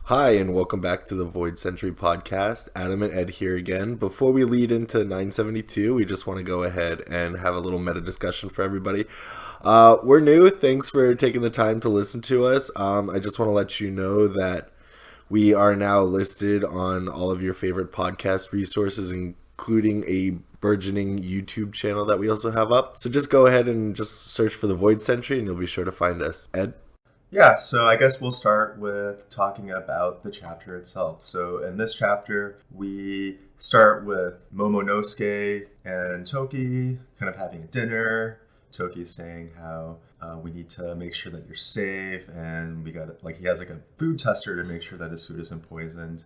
Hi, and welcome back to the Void Century podcast. Adam and Ed here again. Before we lead into 972, we just want to go ahead and have a little meta discussion for everybody. We're new. Thanks for taking the time to listen to us. I just want to let you know that we are now listed on all of your favorite podcast resources, including a burgeoning YouTube channel that we also have up. So just go ahead and just search for the Void Century, and you'll be sure to find us. Ed? Yeah, so I guess we'll start with talking about the chapter itself. So in this chapter, we start with Momonosuke and Toki kind of having a dinner. Toki saying how we need to make sure that you're safe, and we got he has like a food tester to make sure that his food isn't poisoned.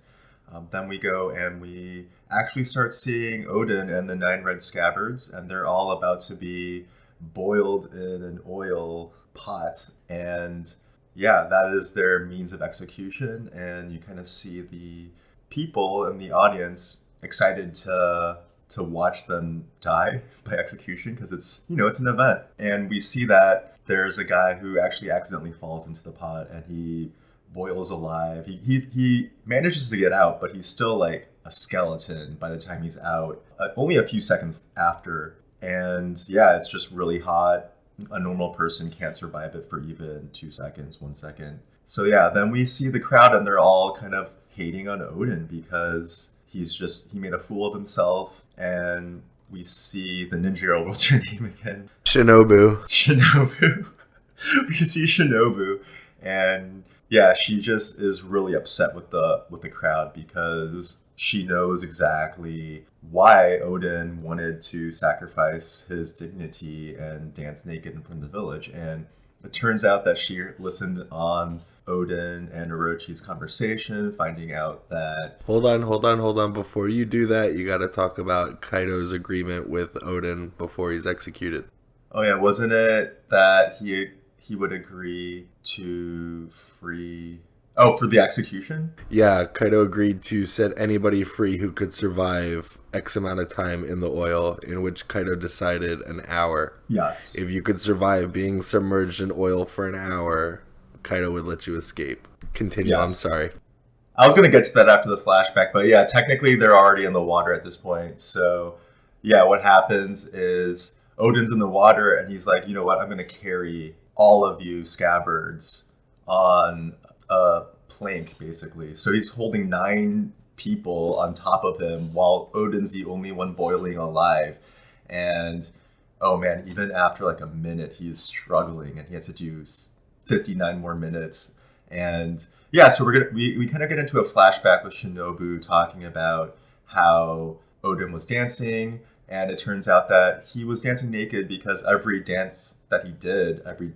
Then we go and we actually start seeing Oden and the 9 red scabbards, and they're all about to be boiled in an oil pot. And yeah, that is their means of execution, and you kind of see the people in the audience excited to watch them die by execution because it's an event. And we see that there's a guy who actually accidentally falls into the pot and he boils alive. He manages to get out, but he's still like a skeleton by the time he's out, only a few seconds after. And yeah, it's just really hot. A normal person can't survive it for even 2 seconds, 1 second. So yeah, then we see the crowd and they're all kind of hating on Oden because he made a fool of himself. And we see the ninja girl, what's her name again? Shinobu. We see Shinobu, and yeah, she just is really upset with the crowd because she knows exactly why Oden wanted to sacrifice his dignity and dance naked in front of the village. And it turns out that she listened on Oden and Orochi's conversation, finding out that... Hold on. Before you do that, you got to talk about Kaidou's agreement with Oden before he's executed. Oh yeah, wasn't it that he would agree to free... Oh, for the execution? Yeah, Kaidou agreed to set anybody free who could survive X amount of time in the oil, in which Kaidou decided an hour. Yes. If you could survive being submerged in oil for an hour, Kaidou would let you escape. Continue, yes. I'm sorry. I was going to get to that after the flashback, but yeah, technically they're already in the water at this point. So yeah, what happens is Oden's in the water and he's like, you know what, I'm going to carry all of you scabbards on a plank, basically. So he's holding 9 people on top of him while Oden's the only one boiling alive. And oh man, even after like a minute, he's struggling and he has to do 59 more minutes. And yeah, so we kind of get into a flashback with Shinobu talking about how Oden was dancing, and it turns out that he was dancing naked because every dance that he did, every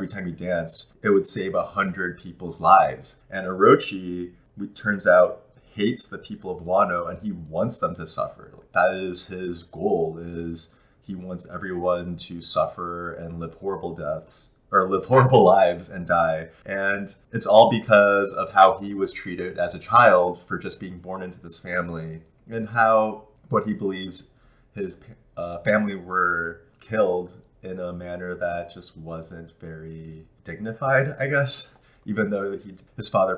time he danced, it would save 100 people's lives. And Orochi, it turns out, hates the people of Wano, and he wants them to suffer. That is his goal, is he wants everyone to suffer and live horrible deaths, or live horrible lives and die. And it's all because of how he was treated as a child for just being born into this family, and how what he believes his family were killed in a manner that just wasn't very dignified, I guess, even though his grandfather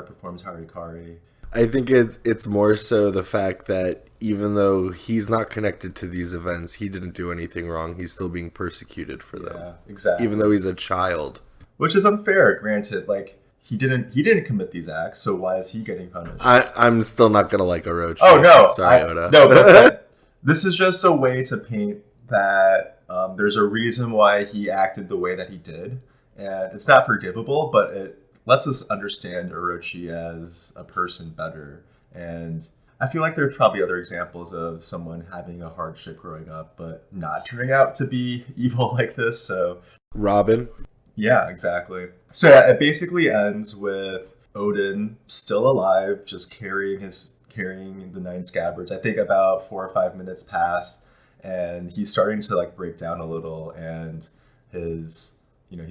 performed harikari. I think it's more so the fact that even though he's not connected to these events, he didn't do anything wrong. He's still being persecuted for them. Yeah, exactly. Even though he's a child. Which is unfair, granted. Like, he didn't commit these acts, so why is he getting punished? I'm still not going to like Orochi. Oh, no. Sorry, Oda. No, but this is just a way to paint that there's a reason why he acted the way that he did. And it's not forgivable, but it lets us understand Orochi as a person better. And I feel like there's probably other examples of someone having a hardship growing up, but not turning out to be evil like this. So Robin? Yeah, exactly. So yeah, it basically ends with Oden still alive, just carrying the 9 scabbards. I think about 4 or 5 minutes pass, and he's starting to like break down a little, and he's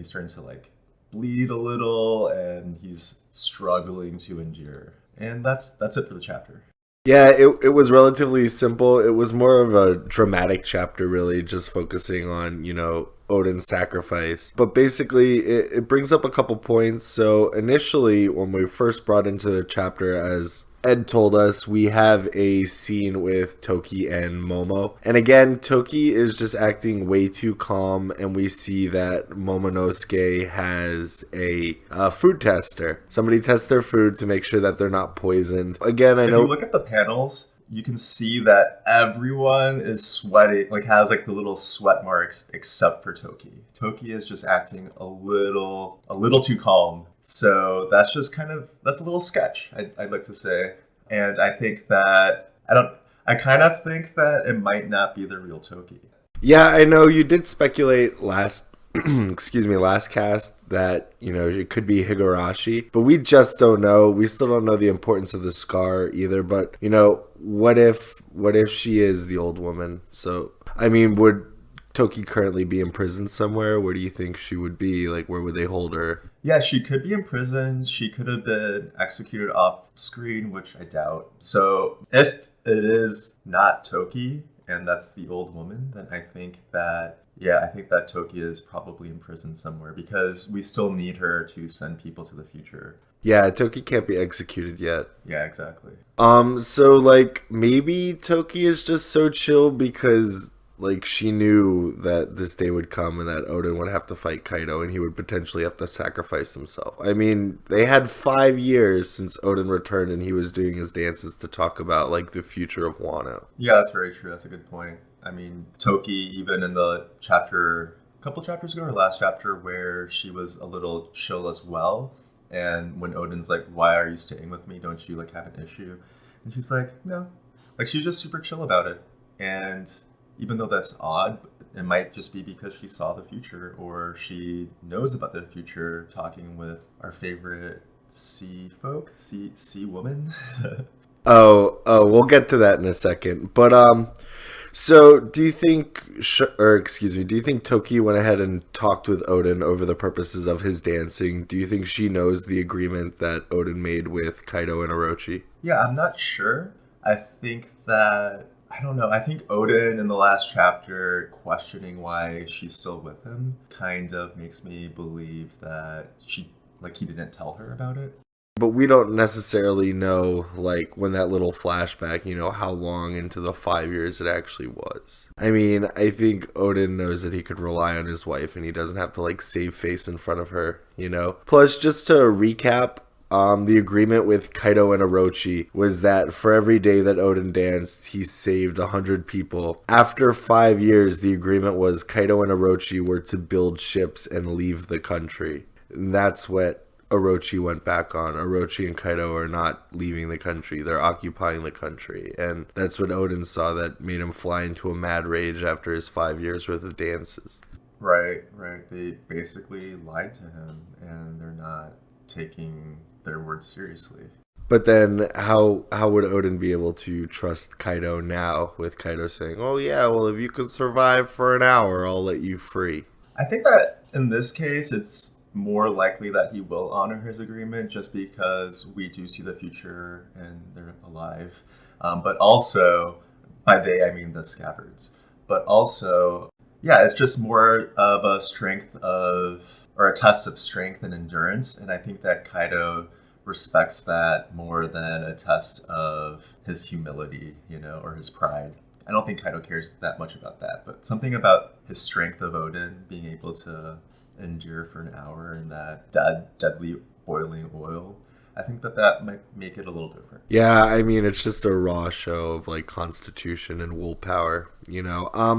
starting to like bleed a little, and he's struggling to endure. And that's it for the chapter. Yeah, it was relatively simple. It was more of a dramatic chapter, really, just focusing on, Odin's sacrifice. But basically, it brings up a couple points. So initially, when we first brought into the chapter, as Ed told us, we have a scene with Toki and Momo. And again, Toki is just acting way too calm, and we see that Momonosuke has a food tester. Somebody tests their food to make sure that they're not poisoned. Again, I know... If you look at the panels, you can see that everyone is sweating, like has like the little sweat marks, except for Toki. Toki is just acting a little too calm. So that's just that's a little sketch, I'd like to say. And I think that, I kind of think that it might not be the real Toki. Yeah, I know you did speculate last cast that, it could be Higurashi, but we just don't know. We still don't know the importance of the scar either, but, what if she is the old woman? So, I mean, would Toki currently be in prison somewhere? Where do you think she would be? Like, where would they hold her? Yeah, she could be in prison. She could have been executed off screen, which I doubt. So if it is not Toki and that's the old woman, then I think that Toki is probably in prison somewhere, because we still need her to send people to the future. Yeah, Toki can't be executed yet. Yeah, exactly. So like maybe Toki is just so chill because like she knew that this day would come and that Oden would have to fight Kaidou and he would potentially have to sacrifice himself. I mean, they had 5 years since Oden returned and he was doing his dances to talk about like the future of Wano. Yeah, that's very true. That's a good point. I mean, Toki, even in the a couple chapters ago, or last chapter, where she was a little chill as well. And when Oden's like, "Why are you staying with me? Don't you like have an issue?" And she's like, "No." Like, she was just super chill about it. And even though that's odd, it might just be because she saw the future, or she knows about the future, talking with our favorite sea folk, sea woman. Oh, we'll get to that in a second. But so do you think, do you think Toki went ahead and talked with Oden over the purposes of his dancing? Do you think she knows the agreement that Oden made with Kaidou and Orochi? Yeah, I'm not sure. I think that, I don't know. I think Oden in the last chapter questioning why she's still with him kind of makes me believe that he didn't tell her about it. But we don't necessarily know, like, when that little flashback, how long into the 5 years it actually was. I mean, I think Oden knows that he could rely on his wife and he doesn't have to, like, save face in front of her, Plus, just to recap, the agreement with Kaidou and Orochi was that for every day that Oden danced, he saved 100 people. After 5 years, the agreement was Kaidou and Orochi were to build ships and leave the country. And that's what Orochi went back on. Orochi and Kaidou are not leaving the country. They're occupying the country. And that's what Oden saw that made him fly into a mad rage after his 5 years worth of dances. Right. They basically lied to him, and they're not taking their words seriously. But then how would Oden be able to trust Kaidou now, with Kaidou saying, "Oh yeah, well if you can survive for an hour, I'll let you free"? I think that in this case, it's more likely that he will honor his agreement, just because we do see the future and they're alive. But also, by they I mean the scabbards. But also, yeah, it's just more of a a test of strength and endurance. And I think that Kaidou respects that more than a test of his humility, or his pride. I don't think Kaidou cares that much about that, but something about his strength of Oden being able to endure for an hour in that deadly boiling oil, I think that might make it a little different. Yeah, I mean, it's just a raw show of like constitution and willpower,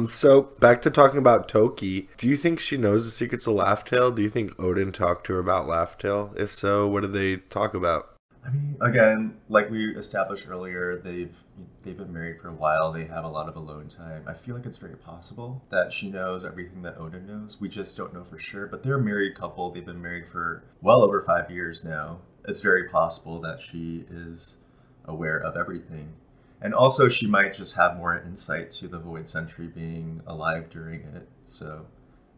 So back to talking about Toki. Do you think she knows the secrets of Laugh Tale? Do you think Oden talked to her about Laugh Tale? If so, what did they talk about? I mean, again, like we established earlier, they've been married for a while. They have a lot of alone time. I feel like it's very possible that she knows everything that Oden knows. We just don't know for sure. But they're a married couple. They've been married for well over 5 years now. It's very possible that she is aware of everything. And also, she might just have more insight to the Void Sentry being alive during it. So,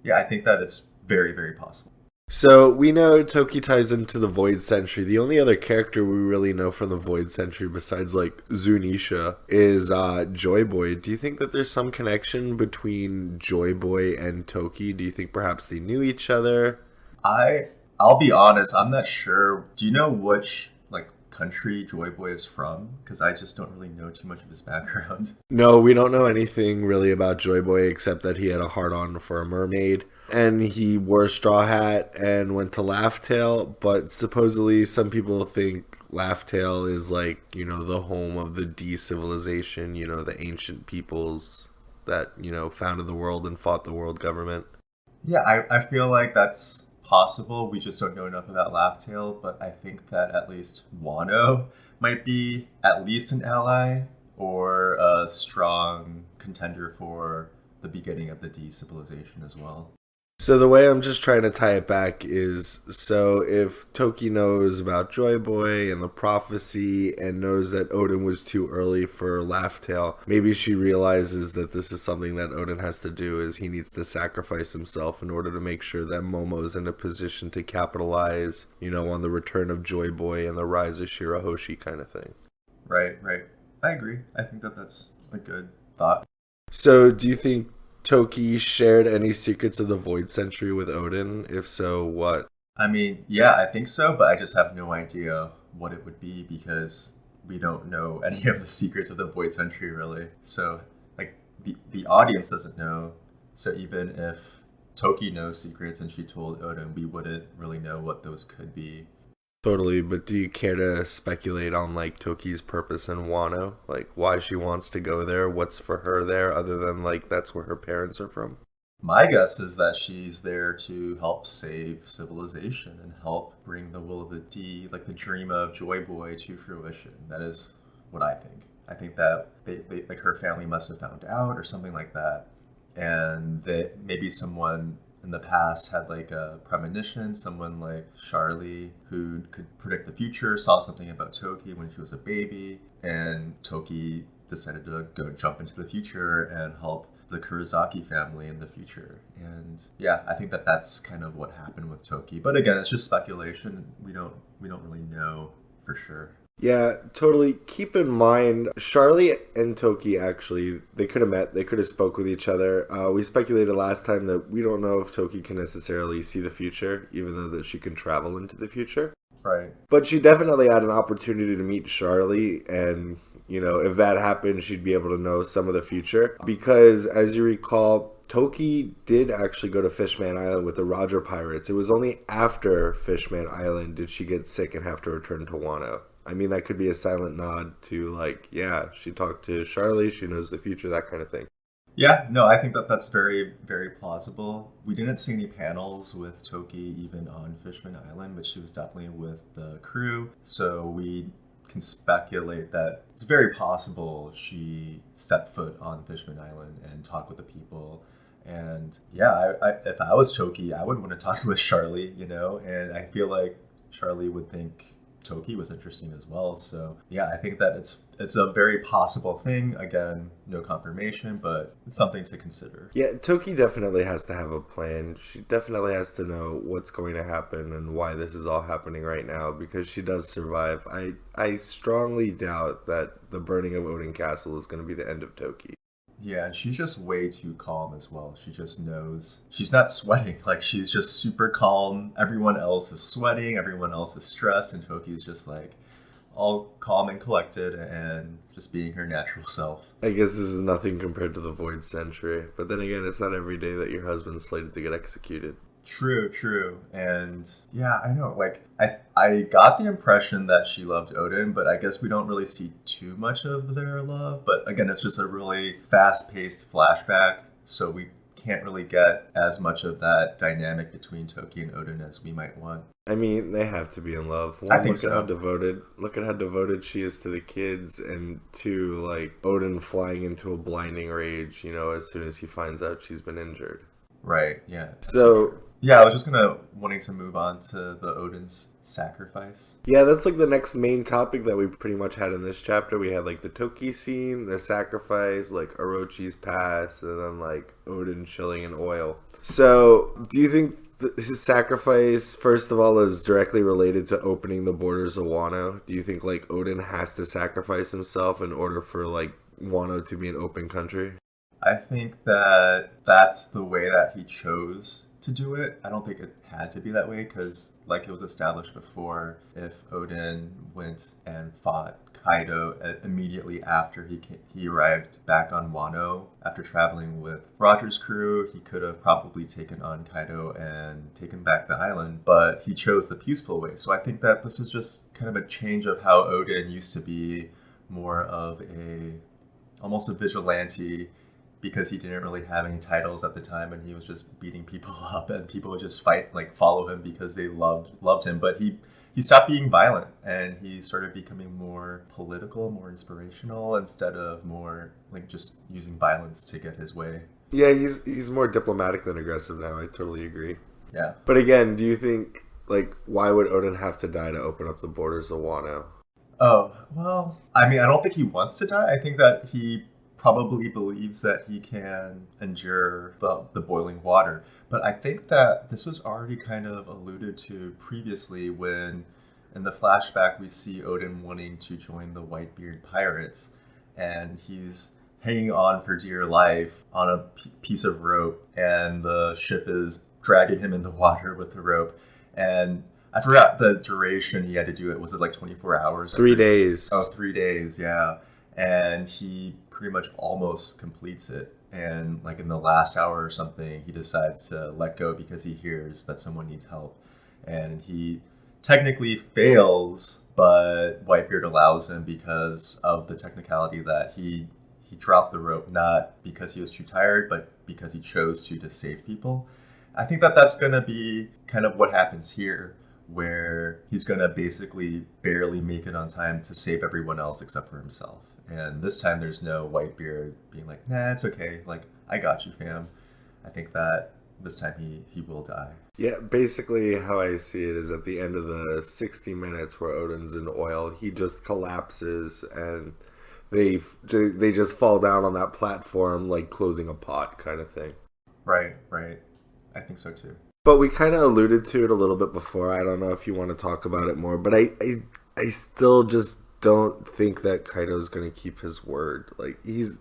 yeah, I think that it's very, very possible. So we know Toki ties into the Void Century. The only other character we really know from the Void Century besides like Zunisha is Joy Boy. Do you think that there's some connection between Joy Boy and Toki? Do you think perhaps they knew each other? I I'll be honest, I'm not sure. Do you know which like country Joy Boy is from? Because I just don't really know too much of his background. No, we don't know anything really about Joy Boy except that he had a heart on for a mermaid. And he wore a straw hat and went to Laugh Tale, but supposedly some people think Laugh Tale is like, the home of the D civilization, the ancient peoples that, founded the world and fought the world government. Yeah, I feel like that's possible. We just don't know enough about Laugh-Tale, but I think that at least Wano might be at least an ally or a strong contender for the beginning of the D civilization as well. So the way I'm just trying to tie it back is, so if Toki knows about Joy Boy and the prophecy and knows that Oden was too early for Laugh Tale, maybe she realizes that this is something that Oden has to do, is he needs to sacrifice himself in order to make sure that Momo's in a position to capitalize, on the return of Joy Boy and the rise of Shirahoshi kind of thing. Right, right. I agree. I think that that's a good thought. So do you think Toki shared any secrets of the Void Century with Oden? If so, what? I mean, yeah, I think so, but I just have no idea what it would be because we don't know any of the secrets of the Void Century really. So, like, the audience doesn't know. So even if Toki knows secrets and she told Oden, we wouldn't really know what those could be. Totally, but do you care to speculate on like Toki's purpose in Wano? Like why she wants to go there? What's for her there other than like that's where her parents are from? My guess is that she's there to help save civilization and help bring the will of the D, like the dream of Joy Boy, to fruition. That is what I think. I think that they like her family must have found out or something like that, and that maybe someone in the past had like a premonition. Someone like Charlie who could predict the future saw something about Toki when she was a baby, and Toki decided to go jump into the future and help the Kurizaki family in the future. And yeah, I think that that's kind of what happened with Toki. But again, it's just speculation. We don't really know for sure. Yeah, totally. Keep in mind, Charlie and Toki actually, they could have met, they could have spoke with each other. We speculated last time that we don't know if Toki can necessarily see the future, even though that she can travel into the future. Right. But she definitely had an opportunity to meet Charlie, and, if that happened, she'd be able to know some of the future. Because, as you recall, Toki did actually go to Fishman Island with the Roger Pirates. It was only after Fishman Island did she get sick and have to return to Wano. I mean, that could be a silent nod to, like, yeah, she talked to Charlie, she knows the future, that kind of thing. Yeah, no, I think that that's very, very plausible. We didn't see any panels with Toki even on Fishman Island, but she was definitely with the crew. So we can speculate that it's very possible she stepped foot on Fishman Island and talked with the people. And yeah, if I was Toki, I would want to talk with Charlie, and I feel like Charlie would think Toki was interesting as well. So yeah, I think that it's a very possible thing. Again, no confirmation, but it's something to consider. Yeah, Toki definitely has to have a plan. She definitely has to know what's going to happen and why this is all happening right now because she does survive. I strongly doubt that the burning of Oden Castle is going to be the end of Toki. Yeah, and she's just way too calm as well. She just knows she's not sweating. Like she's just super calm. Everyone else is sweating, everyone else is stressed, and Toki's just like all calm and collected and just being her natural self. I guess this is nothing compared to the Void Century. But then again, it's not every day that your husband's slated to get executed. True, true. And yeah, I know. Like I got the impression that she loved Oden, but I guess we don't really see too much of their love. But again, it's just a really fast-paced flashback, so we can't really get as much of that dynamic between Toki and Oden as we might want. I mean, they have to be in love. One, I think look so. at how devoted she is to the kids, and two, like Oden flying into a blinding rage, as soon as he finds out she's been injured. Right, yeah. So yeah, I was just wanting to move on to the Oden's sacrifice. yeah, that's like the next main topic that we pretty much had in this chapter. We had like the Toki scene, the sacrifice, like Orochi's past, and then like Oden chilling in oil. So do you think His sacrifice, first of all, is directly related to opening the borders of Wano. Do you think like Oden has to sacrifice himself in order for like Wano to be an open country? I think that that's the way that he chose to do it. I don't think it had to be that way because, like it was established before, if Odin went and fought Kaido immediately after he arrived back on Wano after traveling with Roger's crew, he could have probably taken on Kaido and taken back the island, but he chose the peaceful way. So I think that this is just kind of a change of how Odin used to be more of a almost a vigilante because he didn't really have any titles at the time and he was just beating people up and people would just fight like follow him because they loved him, but he stopped being violent and he started becoming more political, more inspirational instead of more like just using violence to get his way. Yeah, he's more diplomatic than aggressive now. I totally agree. Yeah. But again, do you think like why would Odin have to die to open up the borders of Wano? Oh, well, I mean, I don't think he wants to die. I think that he probably believes that he can endure the boiling water. But I think that this was already kind of alluded to previously when in the flashback we see Odin wanting to join the Whitebeard pirates and he's hanging on for dear life on a piece of rope and the ship is dragging him in the water with the rope. And I forgot the duration he had to do it. Was it like 24 hours? 3 days. Oh, 3 days, yeah. And he pretty much almost completes it. And like in the last hour or something, he decides to let go because he hears that someone needs help. And he technically fails, but Whitebeard allows him because of the technicality that he dropped the rope, not because he was too tired, but because he chose to save people. I think that that's going to be kind of what happens here, where he's going to basically barely make it on time to save everyone else except for himself. And this time there's no Whitebeard being like, nah, it's okay. Like, I got you, fam. I think that this time he will die. Yeah, basically how I see it is at the end of the 60 minutes where Odin's in oil, he just collapses and they just fall down on that platform like closing a pot kind of thing. Right. I think so too. But we kind of alluded to it a little bit before. I don't know if you want to talk about it more, but I still just don't think that Kaido's going to keep his word. Like he's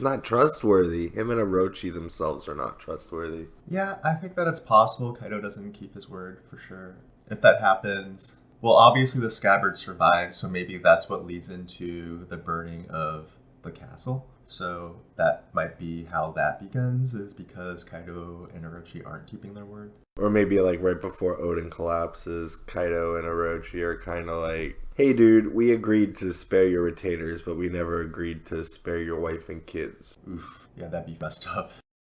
not trustworthy. Him and Orochi themselves are not trustworthy. Yeah, I think that it's possible Kaido doesn't keep his word for sure. If that happens, well, obviously the scabbard survives, so maybe that's what leads into the burning of the castle. So that might be how that begins, is because Kaido and Orochi aren't keeping their word. Or maybe like right before Oden collapses, Kaido and Orochi are kind of like, hey dude, we agreed to spare your retainers, but we never agreed to spare your wife and kids. Oof, yeah, that'd be messed up.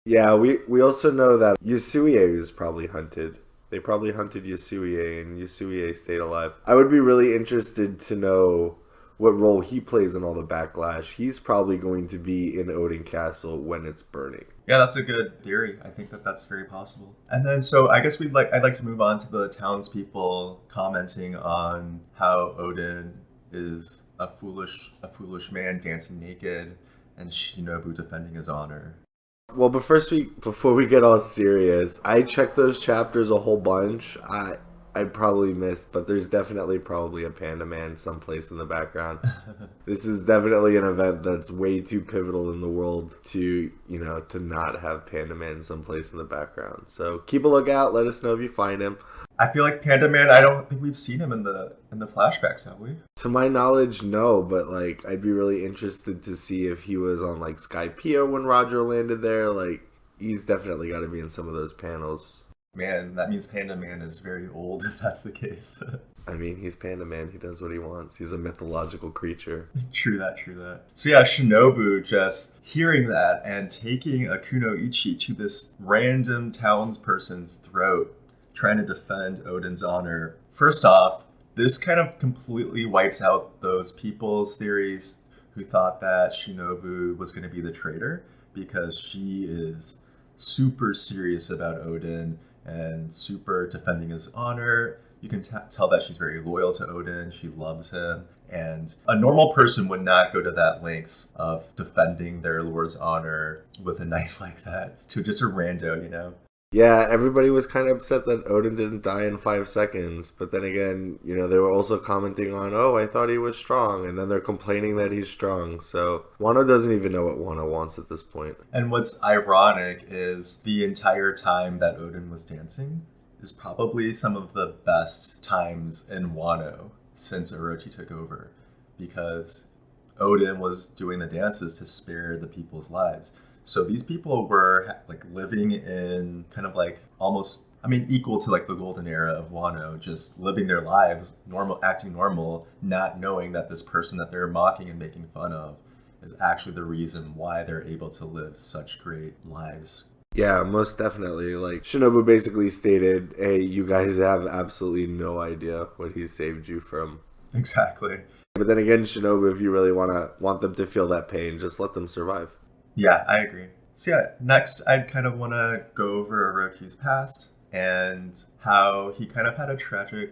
Yeah, we also know that Yasuie was probably hunted. They probably hunted Yasuie, and Yasuie stayed alive. I would be really interested to know what role he plays in all the backlash. He's probably going to be in Oden Castle when it's burning. Yeah, that's a good theory. I think that that's very possible. And then, so I guess I'd like to move on to the townspeople commenting on how Oden is a foolish man dancing naked, and Shinobu defending his honor. Well, but first, before we get all serious, I checked those chapters a whole bunch. I probably missed, but there's definitely probably a Panda Man someplace in the background. This is definitely an event that's way too pivotal in the world to not have Panda Man someplace in the background. So keep a lookout. Let us know if you find him. I feel like Panda Man, I don't think we've seen him in the flashbacks, have we? To my knowledge, no, but like I'd be really interested to see if he was on like Skypiea when Roger landed there. Like he's definitely got to be in some of those panels. Man, that means Panda Man is very old if that's the case. I mean, he's Panda Man. He does what he wants. He's a mythological creature. True that. So yeah, Shinobu just hearing that and taking a kunoichi to this random townsperson's throat, trying to defend Oden's honor. First off, this kind of completely wipes out those people's theories who thought that Shinobu was going to be the traitor, because she is super serious about Oden and super defending his honor. You can tell that she's very loyal to Oden. She loves him. And a normal person would not go to that lengths of defending their lord's honor with a knife like that to just a rando, Yeah, everybody was kind of upset that Oden didn't die in 5 seconds, but then again, they were also commenting on, oh, I thought he was strong, and then they're complaining that he's strong. So Wano doesn't even know what Wano wants at this point. And what's ironic is the entire time that Odin was dancing is probably some of the best times in Wano since Orochi took over, because Odin was doing the dances to spare the people's lives. So these people were like living in kind of like almost, I mean, equal to like the golden era of Wano, just living their lives, normal, acting normal, not knowing that this person that they're mocking and making fun of is actually the reason why they're able to live such great lives. Yeah, most definitely. Like, Shinobu basically stated, hey, you guys have absolutely no idea what he saved you from. Exactly. But then again, Shinobu, if you really want them to feel that pain, just let them survive. Yeah, I agree. So yeah, next I'd kind of want to go over Orochi's past and how he kind of had a tragic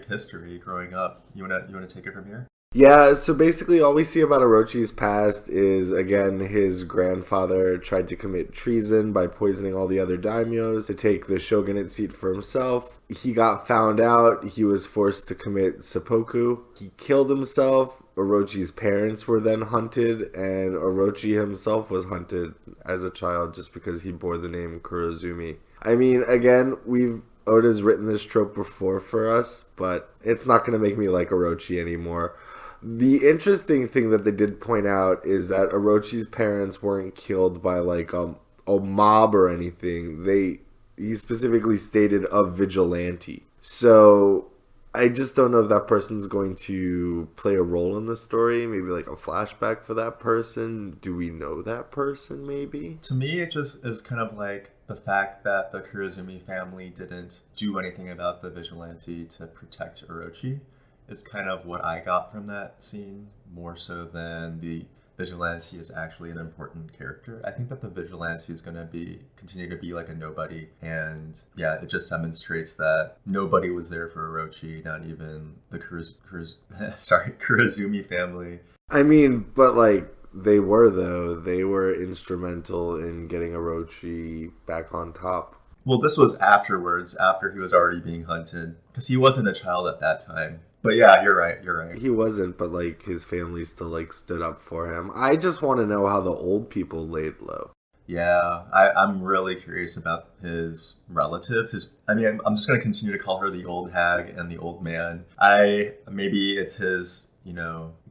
history growing up. You wanna take it from here? Yeah, so basically all we see about Orochi's past is, again, his grandfather tried to commit treason by poisoning all the other daimyos to take the shogunate seat for himself. He got found out. He was forced to commit seppuku. He killed himself. Orochi's parents were then hunted, and Orochi himself was hunted as a child just because he bore the name Kurozumi. I mean, again, Oda's written this trope before for us, but it's not going to make me like Orochi anymore. The interesting thing that they did point out is that Orochi's parents weren't killed by like a mob or anything. He specifically stated a vigilante. So I just don't know if that person's going to play a role in the story. Maybe like a flashback for that person. Do we know that person maybe? To me, it just is kind of like the fact that the Kurozumi family didn't do anything about the vigilante to protect Orochi is kind of what I got from that scene, more so than the vigilante is actually an important character. I think that the vigilante is going to continue to be like a nobody, and yeah, it just demonstrates that nobody was there for Orochi, not even the Kurozumi family. I mean, but like they were though. They were instrumental in getting Orochi back on top. Well, this was afterwards, after he was already being hunted, because he wasn't a child at that time. But yeah, you're right. You're right. He wasn't, but like his family still like stood up for him. I just want to know how the old people laid low. Yeah, I'm really curious about his relatives. I mean, I'm just going to continue to call her the old hag and the old man. Maybe it's his,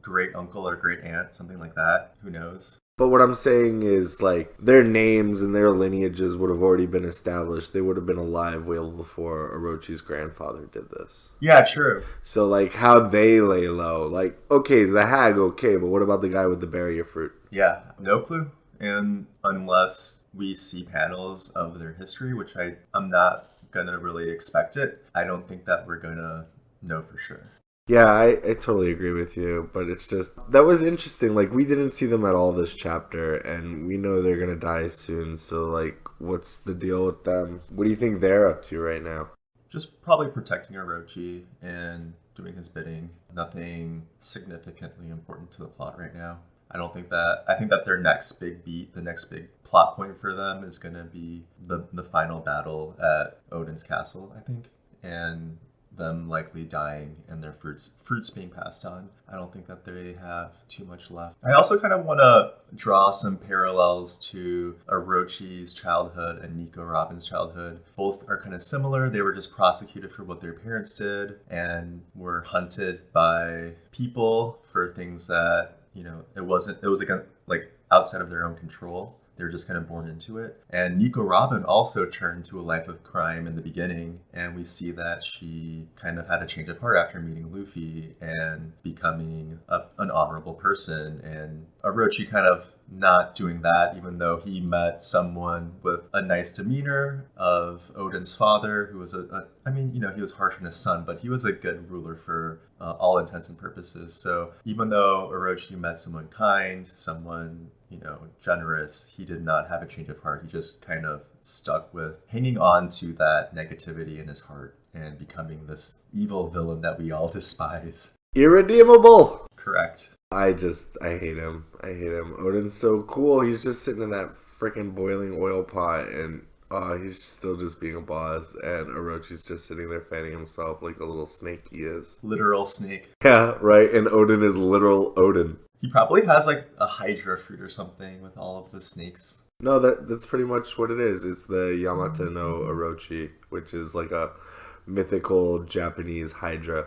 great uncle or great aunt, something like that. Who knows? But what I'm saying is, like, their names and their lineages would have already been established. They would have been alive well before Orochi's grandfather did this. Yeah, true. So, like, how they lay low. Like, okay, the hag, okay, but what about the guy with the barrier fruit? Yeah, no clue. And unless we see panels of their history, which I'm not going to really expect it, I don't think that we're going to know for sure. Yeah, I totally agree with you, but it's just, that was interesting. Like, we didn't see them at all this chapter, and we know they're gonna die soon, so, like, what's the deal with them? What do you think they're up to right now? Just probably protecting Orochi and doing his bidding. Nothing significantly important to the plot right now. I think that their next big beat, the next big plot point for them is gonna be the final battle at Oden's castle, I think. And them likely dying and their fruits being passed on. I don't think that they have too much left. I also kind of want to draw some parallels to Orochi's childhood and Nico Robin's childhood. Both are kind of similar. They were just prosecuted for what their parents did and were hunted by people for things that, it was like outside of their own control. They were just kind of born into it. And Nico Robin also turned to a life of crime in the beginning, and we see that she kind of had a change of heart after meeting Luffy and becoming an honorable person. And Orochi kind of not doing that, even though he met someone with a nice demeanor of Oden's father, who was he was harsh on his son, but he was a good ruler for all intents and purposes. So even though Orochi met someone kind, someone generous, he did not have a change of heart. He just kind of stuck with hanging on to that negativity in his heart and becoming this evil villain that we all despise. Irredeemable! Correct. I hate him. I hate him. Oden's so cool. He's just sitting in that freaking boiling oil pot, and He's still just being a boss, and Orochi's just sitting there fanning himself like the little snake he is. Literal snake. Yeah, right. And Oden is literal Oden. He probably has like a Hydra fruit or something with all of the snakes. No, that's pretty much what it is. It's the Yamata no Orochi, which is like a mythical Japanese Hydra.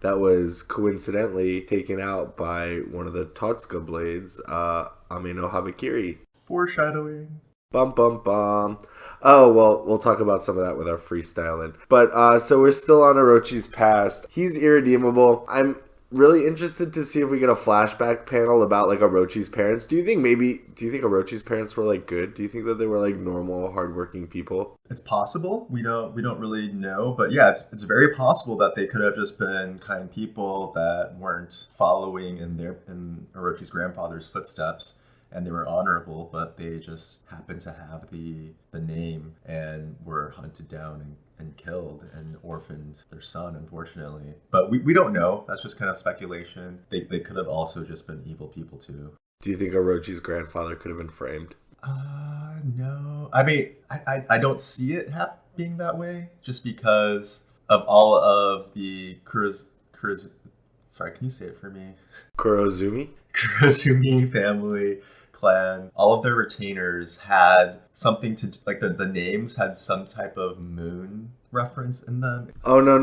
That was coincidentally taken out by one of the Totsuka blades, Ame no Habakiri. Foreshadowing. Bum bum bum. Oh, well, we'll talk about some of that with our freestyling. But, so we're still on Orochi's past. He's irredeemable. I'm really interested to see if we get a flashback panel about, like, Orochi's parents. Do you think Orochi's parents were, like, good? Do you think that they were, like, normal, hardworking people? It's possible. We don't really know, but yeah, it's very possible that they could have just been kind people that weren't following in Orochi's grandfather's footsteps. And they were honorable, but they just happened to have the name and were hunted down and killed and orphaned their son, unfortunately. But we don't know. That's just kind of speculation. They could have also just been evil people too. Do you think Orochi's grandfather could have been framed? No. I mean, I don't see it being that way, just because of all of the sorry, can you say it for me? Kurozumi? Kurozumi family, clan, all of their retainers had something to, like, the names had some type of moon reference in them. Oh, no.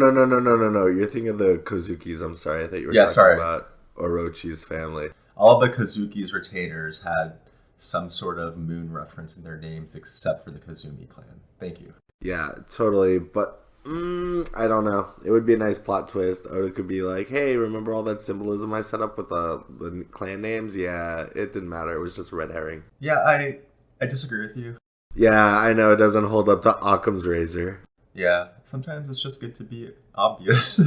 You're thinking of the Kozukis. I'm sorry. I thought you were talking about Orochi's family. All of the Kazuki's retainers had some sort of moon reference in their names except for the Kazumi clan. Thank you. Yeah, totally. But I don't know. It would be a nice plot twist. Oda could be like, hey, remember all that symbolism I set up with the clan names? Yeah, it didn't matter. It was just a red herring. Yeah, I disagree with you. Yeah, I know. It doesn't hold up to Occam's razor. Yeah, sometimes it's just good to be obvious.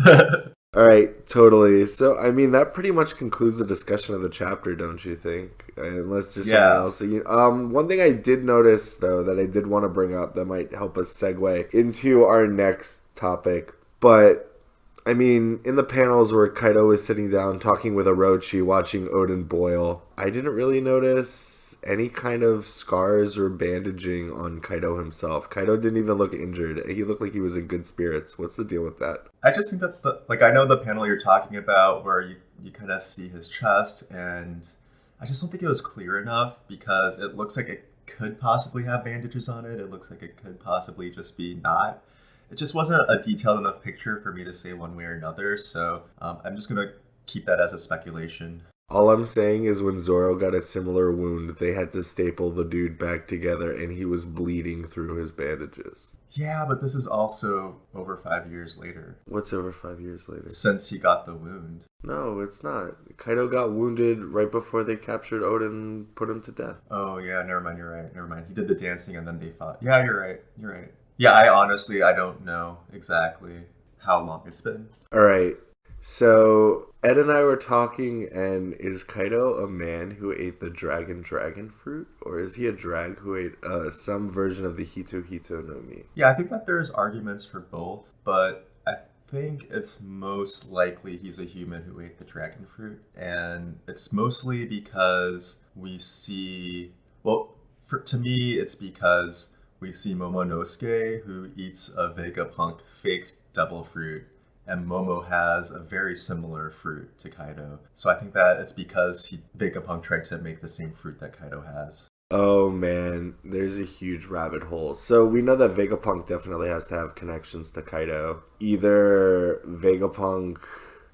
All right, totally. So, I mean, that pretty much concludes the discussion of the chapter, don't you think? Unless there's something else. One thing I did notice, though, that I did want to bring up that might help us segue into our next topic. But, I mean, in the panels where Kaidou is sitting down talking with Orochi, watching Oden boil, I didn't really notice any kind of scars or bandaging on Kaidou himself. Kaidou didn't even look injured. He looked like he was in good spirits. What's the deal with that? I just think that, I know the panel you're talking about where you kind of see his chest, and I just don't think it was clear enough because it looks like it could possibly have bandages on it. It looks like it could possibly just be not. It just wasn't a detailed enough picture for me to say one way or another, so I'm just going to keep that as a speculation. All I'm saying is when Zoro got a similar wound, they had to staple the dude back together and he was bleeding through his bandages. Yeah, but this is also over 5 years later. What's over 5 years later? Since he got the wound. No, it's not. Kaido got wounded right before they captured Oden and put him to death. Oh, yeah, never mind, you're right. Never mind. He did the dancing and then they fought. Yeah, you're right. Yeah, I don't know exactly how long it's been. All right. So, Ed and I were talking, and is Kaidou a man who ate the dragon fruit? Or is he a drag who ate some version of the Hito no Mi? Yeah, I think that there's arguments for both, but I think it's most likely he's a human who ate the dragon fruit. And it's mostly because we see, to me, it's because we see Momonosuke, who eats a Vegapunk fake devil fruit, and Momo has a very similar fruit to Kaidou. So I think that it's because Vegapunk tried to make the same fruit that Kaidou has. Oh man, there's a huge rabbit hole. So we know that Vegapunk definitely has to have connections to Kaidou. Either Vegapunk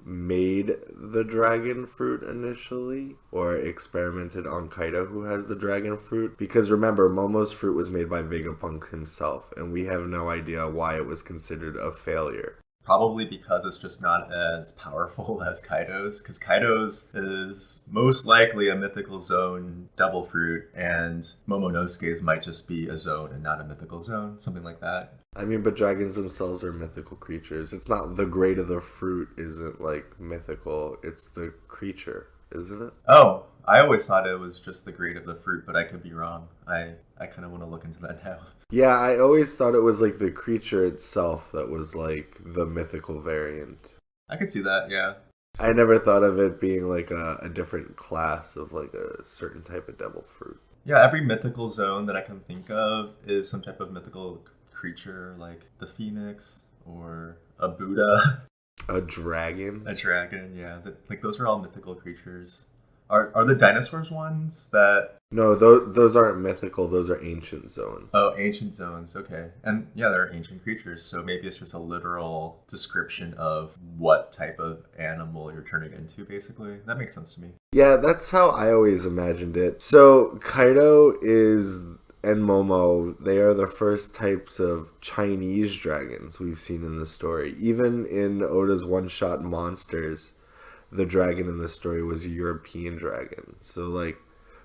made the dragon fruit initially, or experimented on Kaidou, who has the dragon fruit. Because remember, Momo's fruit was made by Vegapunk himself, and we have no idea why it was considered a failure. Probably because it's just not as powerful as Kaidou's, because Kaidou's is most likely a mythical zone devil fruit, and Momonosuke's might just be a zone and not a mythical zone, something like that. I mean, but dragons themselves are mythical creatures. It's not the grade of the fruit isn't, like, mythical. It's the creature, isn't it? Oh, I always thought it was just the grade of the fruit, but I could be wrong. I kind of want to look into that now. Yeah, I always thought it was, like, the creature itself that was, like, the mythical variant. I could see that, yeah. I never thought of it being, like, a different class of, like, a certain type of devil fruit. Yeah, every mythical zone that I can think of is some type of mythical creature, like the phoenix or a Buddha, A dragon? a dragon. Yeah, like those are all mythical creatures. Are the dinosaurs ones that? No, those aren't mythical. Those are ancient zones. Oh, ancient zones. Okay, and yeah, they're ancient creatures. So maybe it's just a literal description of what type of animal you're turning into. Basically, that makes sense to me. Yeah, that's how I always imagined it. So Kaido is and Momo, they are the first types of Chinese dragons we've seen in the story. Even in Oda's one-shot monsters, the dragon in the story was a European dragon. So like,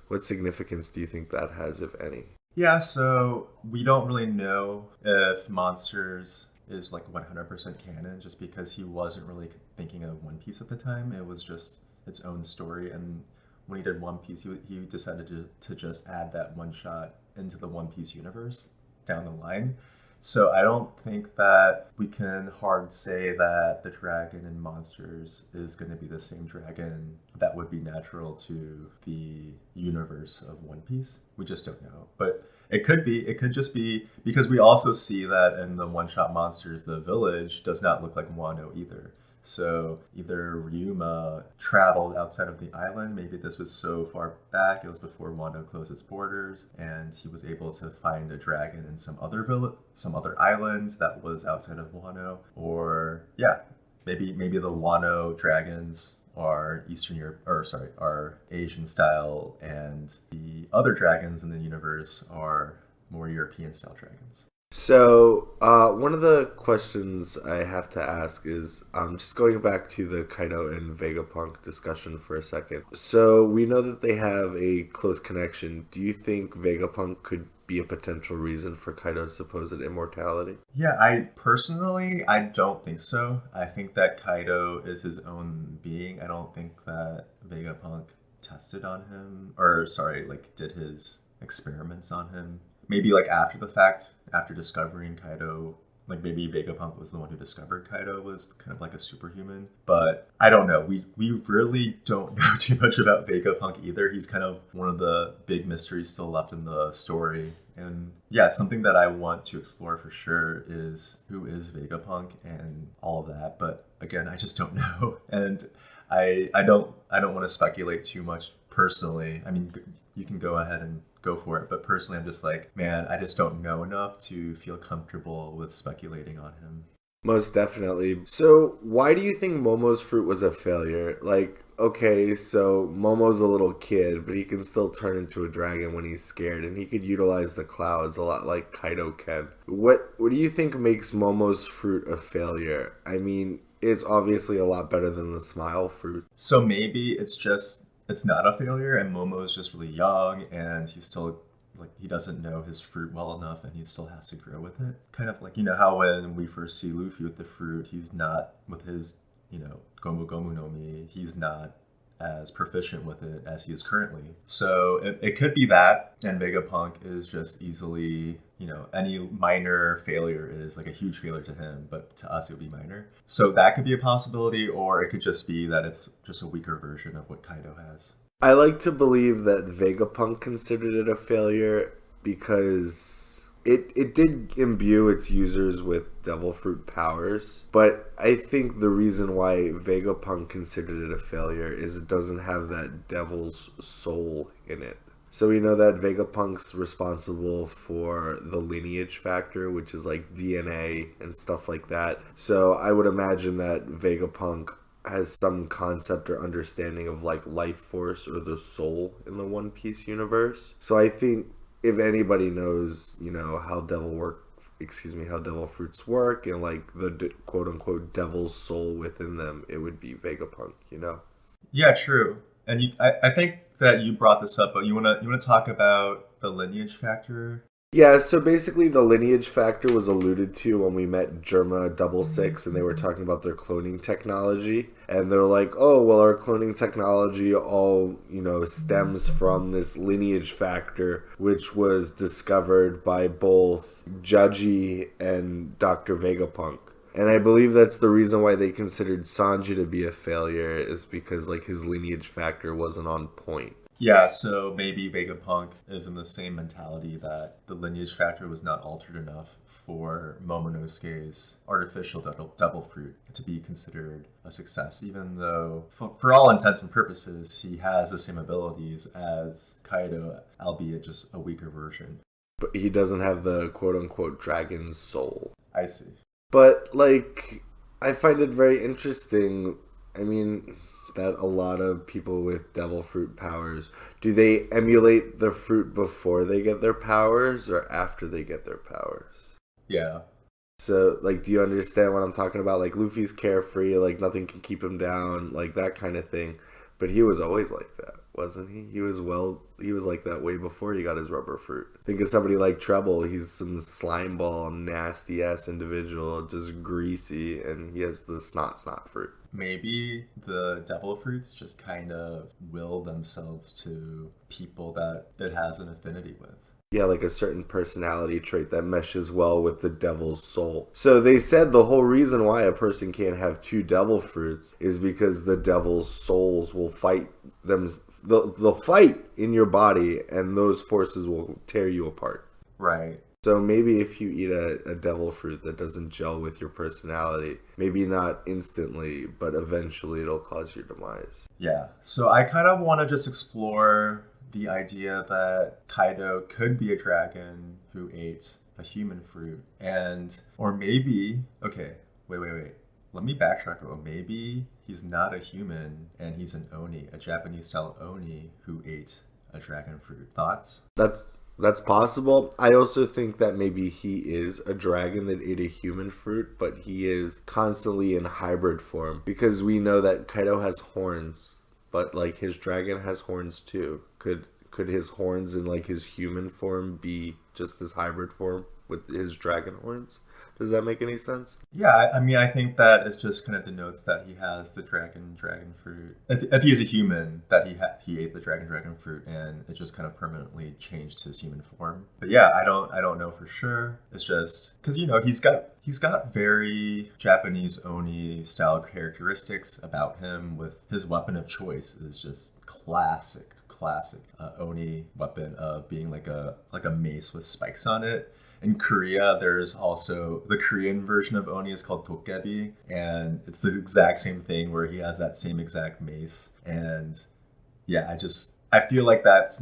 what significance do you think that has, if any? Yeah, so we don't really know if Monsters is like 100% canon just because he wasn't really thinking of One Piece at the time. It was just its own story. And when he did One Piece, he decided to just add that one shot into the One Piece universe down the line. So I don't think that we can hard say that the dragon in Monsters is going to be the same dragon that would be natural to the universe of One Piece. We just don't know. But it could be. It could just be because we also see that in the one-shot monsters, the village does not look like Wano either. So either Ryuma traveled outside of the island. Maybe this was so far back, it was before Wano closed its borders, and he was able to find a dragon in some other village, some other island that was outside of Wano. Or yeah, maybe the Wano dragons are Eastern Europe, or sorry, are Asian style, and the other dragons in the universe are more European style dragons. So, one of the questions I have to ask is just going back to the Kaido and Vegapunk discussion for a second. So, we know that they have a close connection. Do you think Vegapunk could be a potential reason for Kaido's supposed immortality? Yeah, I don't think so. I think that Kaido is his own being. I don't think that Vegapunk tested on him, or sorry, like did his experiments on him. Maybe like after the fact, after discovering Kaido, like maybe Vegapunk was the one who discovered Kaido was kind of like a superhuman. But I don't know. We really don't know too much about Vegapunk either. He's kind of one of the big mysteries still left in the story. And yeah, something that I want to explore for sure is who is Vegapunk and all of that. But again, I just don't know. And I don't want to speculate too much personally. I mean, you can go ahead and go for it, but personally, I'm just like, man, I just don't know enough to feel comfortable with speculating on him. Most definitely. So, why do you think Momo's fruit was a failure? Like, okay, so Momo's a little kid, but he can still turn into a dragon when he's scared, and he could utilize the clouds a lot like Kaido can. What do you think makes Momo's fruit a failure? I mean, it's obviously a lot better than the smile fruit. So maybe it's not a failure, and Momo is just really young, and he's still like he doesn't know his fruit well enough, and he still has to grow with it. Kind of like how when we first see Luffy with the fruit, he's not with his Gomu Gomu no Mi, he's not as proficient with it as he is currently. So it could be that, and Vegapunk is just easily, any minor failure is like a huge failure to him, but to us it would be minor. So that could be a possibility, or it could just be that it's just a weaker version of what Kaido has. I like to believe that Vegapunk considered it a failure because it did imbue its users with devil fruit powers, but I think the reason why Vegapunk considered it a failure is it doesn't have that devil's soul in it. So we know that Vegapunk's responsible for the lineage factor, which is like DNA and stuff like that. So I would imagine that Vegapunk has some concept or understanding of like life force or the soul in the One Piece universe. So I think if anybody knows, how how devil fruits work and like the quote unquote devil's soul within them, it would be Vegapunk. Yeah, true. And I think that you brought this up, but you wanna talk about the lineage factor? Yeah, so basically the lineage factor was alluded to when we met Germa Double Six and they were talking about their cloning technology. And they're like, oh, well, our cloning technology all, stems from this lineage factor, which was discovered by both Judgy and Dr. Vegapunk. And I believe that's the reason why they considered Sanji to be a failure is because, like, his lineage factor wasn't on point. Yeah, so maybe Vegapunk is in the same mentality that the lineage factor was not altered enough for Momonosuke's artificial double fruit to be considered a success, even though, for all intents and purposes, he has the same abilities as Kaido, albeit just a weaker version. But he doesn't have the quote-unquote dragon soul. I see. But, like, I find it very interesting. I mean, that a lot of people with devil fruit powers, do they emulate the fruit before they get their powers or after they get their powers? Yeah. So, like, do you understand what I'm talking about? Like, Luffy's carefree, like, nothing can keep him down, like, that kind of thing. But he was always like that, wasn't he? He was like that way before he got his rubber fruit. Think of somebody like Treble. He's some slime ball, nasty ass individual, just greasy, and he has the snot fruit. Maybe the devil fruits just kind of will themselves to people that it has an affinity with. Yeah, like a certain personality trait that meshes well with the devil's soul. So they said the whole reason why a person can't have two devil fruits is because the devil's souls will fight them. They'll fight in your body, and those forces will tear you apart. Right. So maybe if you eat a devil fruit that doesn't gel with your personality, maybe not instantly, but eventually it'll cause your demise. Yeah. So I kind of want to just explore the idea that Kaido could be a dragon who ate a human fruit. Or maybe, okay, wait. Let me backtrack a little. Maybe he's not a human and he's an Oni, a Japanese style Oni who ate a dragon fruit. Thoughts? That's possible. I also think that maybe he is a dragon that ate a human fruit, but he is constantly in hybrid form because we know that Kaido has horns, but like his dragon has horns too. Could his horns in like his human form be just his hybrid form with his dragon horns? Does that make any sense? Yeah, I mean, I think that it just kind of denotes that he has the dragon fruit. If he's a human, that he ate the dragon fruit, and it just kind of permanently changed his human form. But yeah, I don't know for sure. It's just because he's got very Japanese Oni style characteristics about him. With his weapon of choice is just classic Oni weapon of being like a mace with spikes on it. In Korea, there's also the Korean version of Oni is called Toki, and it's the exact same thing where he has that same exact mace. And yeah, I feel like that's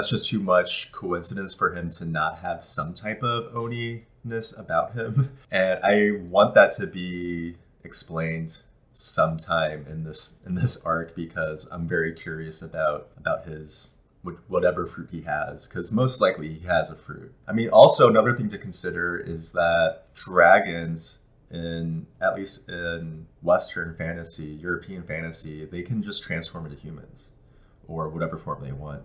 just too much coincidence for him to not have some type of Oni-ness about him. And I want that to be explained sometime in this arc because I'm very curious about his whatever fruit he has, because most likely he has a fruit. I mean, also another thing to consider is that dragons, at least in Western fantasy, European fantasy, they can just transform into humans or whatever form they want.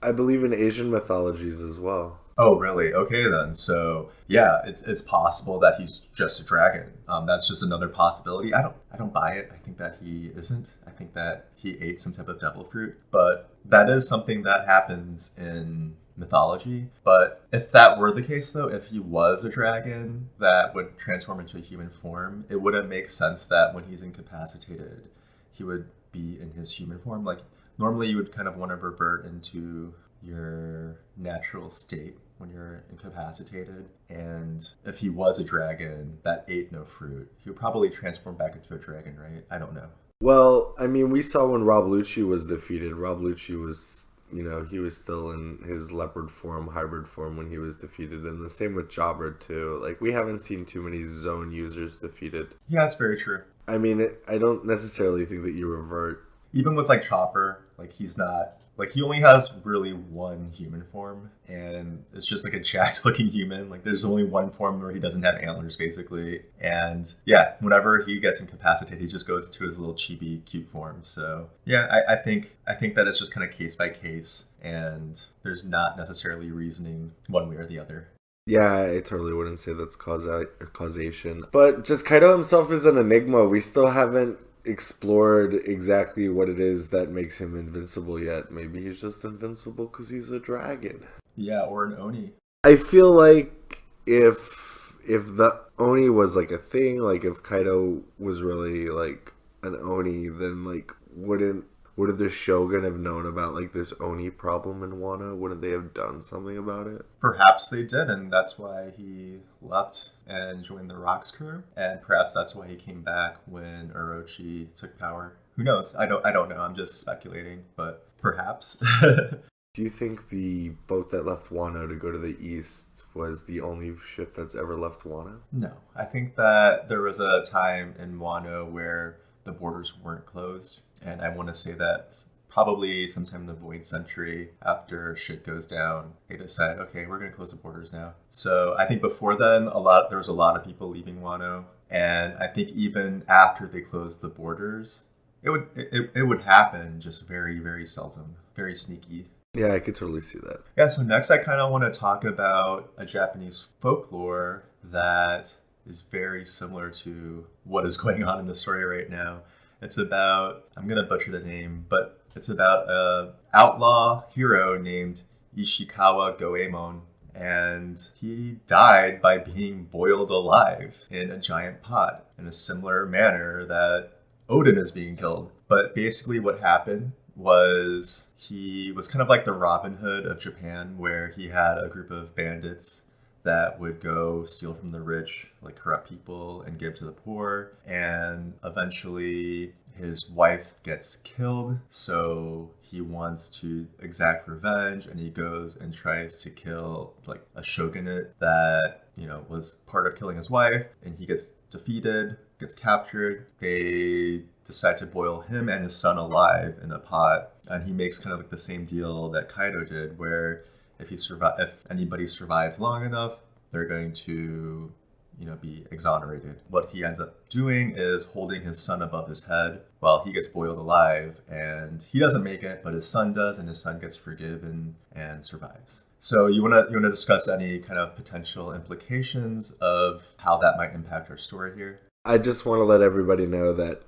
I believe in Asian mythologies as well. Oh, really? Okay, then. So, yeah, it's possible that he's just a dragon. That's just another possibility. I don't buy it. I think that he isn't. I think that he ate some type of devil fruit. But that is something that happens in mythology. But if that were the case, though, if he was a dragon that would transform into a human form, it wouldn't make sense that when he's incapacitated, he would be in his human form. Like, normally you would kind of want to revert into your natural state when you're incapacitated, and if he was a dragon that ate no fruit, he would probably transform back into a dragon, right? I don't know. Well, I mean, we saw when Rob Lucci was defeated. Rob Lucci was, he was still in his leopard form, hybrid form when he was defeated, and the same with Jobber too. Like, we haven't seen too many zone users defeated. Yeah, that's very true. I mean, I don't necessarily think that you revert. Even with like Chopper, like he's not like he only has really one human form, and it's just like a jacked looking human. Like there's only one form where he doesn't have antlers basically. And yeah, whenever he gets incapacitated, he just goes to his little chibi cute form. So yeah, I think that it's just kind of case by case, and there's not necessarily reasoning one way or the other. Yeah, I totally wouldn't say that's causation. But just Kaido himself is an enigma. We still haven't explored exactly what it is that makes him invincible yet. Maybe he's just invincible because he's a dragon. Yeah, or an Oni. I feel like if the Oni was like a thing, like if Kaido was really like an Oni, then like wouldn't Would the Shogun have known about like this Oni problem in Wano? Wouldn't they have done something about it? Perhaps they did, and that's why he left and joined the Rocks crew, and perhaps that's why he came back when Orochi took power. Who knows? I don't know. I'm just speculating, but perhaps. Do you think the boat that left Wano to go to the east was the only ship that's ever left Wano? No, I think that there was a time in Wano where the borders weren't closed, and I want to say that probably sometime in the Void Century, after shit goes down, they decide, okay, we're going to close the borders now. So I think before then, there was a lot of people leaving Wano, and I think even after they closed the borders, it would happen, just very, very seldom, very sneaky. Yeah, I could totally see that. Yeah, so next I kind of want to talk about a Japanese folklore that is very similar to what is going on in the story right now. It's about, I'm going to butcher the name, but it's about a outlaw hero named Ishikawa Goemon, and he died by being boiled alive in a giant pot in a similar manner that Oden is being killed. But basically what happened was he was kind of like the Robin Hood of Japan, where he had a group of bandits that would go steal from the rich, like corrupt people, and give to the poor. And eventually his wife gets killed, so he wants to exact revenge, and he goes and tries to kill like a shogunate that, you know, was part of killing his wife, and he gets defeated, gets captured. They decide to boil him and his son alive in a pot, and he makes kind of like the same deal that Kaidou did, where if anybody survives long enough, they're going to, you know, be exonerated. What he ends up doing is holding his son above his head while he gets boiled alive, and he doesn't make it, but his son does, and his son gets forgiven and survives. So you wanna discuss any kind of potential implications of how that might impact our story here? I just want to let everybody know that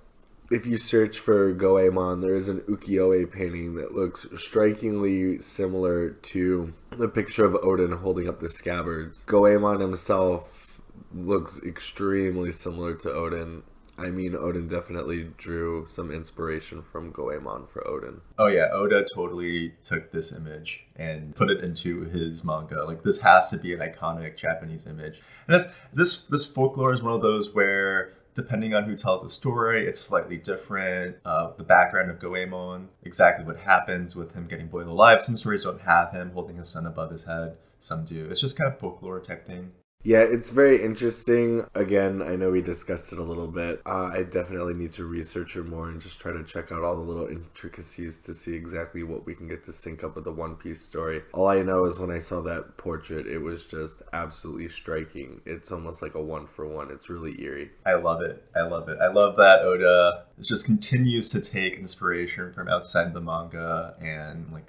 if you search for Goemon, there is an ukiyo-e painting that looks strikingly similar to the picture of Oden holding up the scabbards. Goemon himself looks extremely similar to Oden. I mean, Oden definitely drew some inspiration from Goemon for Oden. Oh yeah, Oda totally took this image and put it into his manga. Like, this has to be an iconic Japanese image. And this folklore is one of those where, depending on who tells the story, it's slightly different. The background of Goemon, exactly what happens with him getting boiled alive. Some stories don't have him holding his son above his head. Some do. It's just kind of folklore type thing. Yeah, it's very interesting. Again, I know we discussed it a little bit. I definitely need to research it more and just try to check out all the little intricacies to see exactly what we can get to sync up with the One Piece story. All I know is when I saw that portrait, it was just absolutely striking. It's almost like a one-for-one. It's really eerie. I love it. I love it. I love that Oda just continues to take inspiration from outside the manga, and like,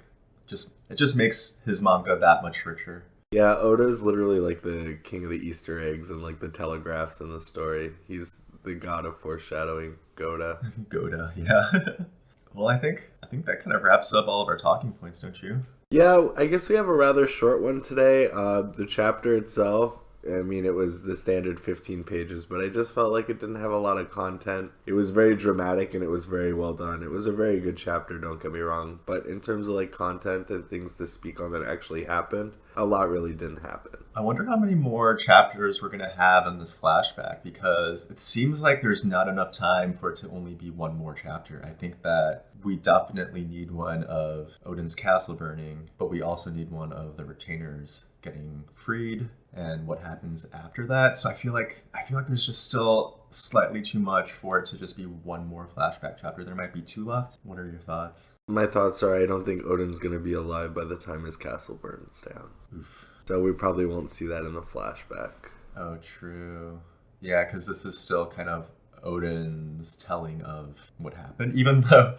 it just makes his manga that much richer. Yeah, Oda's literally like the king of the Easter eggs and like the telegraphs in the story. He's the god of foreshadowing, Goda. Goda, yeah. Well, I think that kind of wraps up all of our talking points, don't you? Yeah, I guess we have a rather short one today. The chapter itself, I mean, it was the standard 15 pages, but I just felt like it didn't have a lot of content. It was very dramatic and it was very well done. It was a very good chapter, don't get me wrong. But in terms of like content and things to speak on that actually happened, a lot really didn't happen. I wonder how many more chapters we're going to have in this flashback, because it seems like there's not enough time for it to only be one more chapter. I think that we definitely need one of Oden's castle burning, but we also need one of the retainers getting freed and what happens after that. So I feel like there's just still slightly too much for it to just be one more flashback chapter. There might be two left. What are your thoughts? My thoughts are I don't think Oden's going to be alive by the time his castle burns down. Oof. So we probably won't see that in the flashback. Oh, true. Yeah, because this is still kind of Oden's telling of what happened. Even though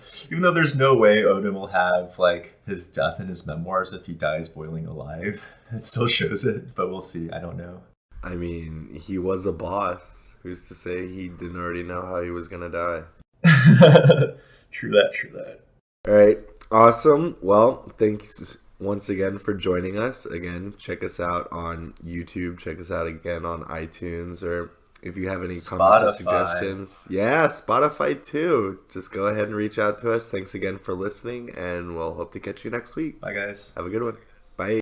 there's no way Oden will have like his death in his memoirs if he dies boiling alive. It still shows it, but we'll see. I don't know. I mean, he was a boss. Who's to say he didn't already know how he was going to die? True that. All right. Awesome. Well, thanks once again for joining us. Again, check us out on YouTube. Check us out again on iTunes or If you have any comments or Spotify. suggestions, yeah, Spotify too. Just go ahead and reach out to us. Thanks again for listening, and we'll hope to catch you next week. Bye, guys. Have a good one.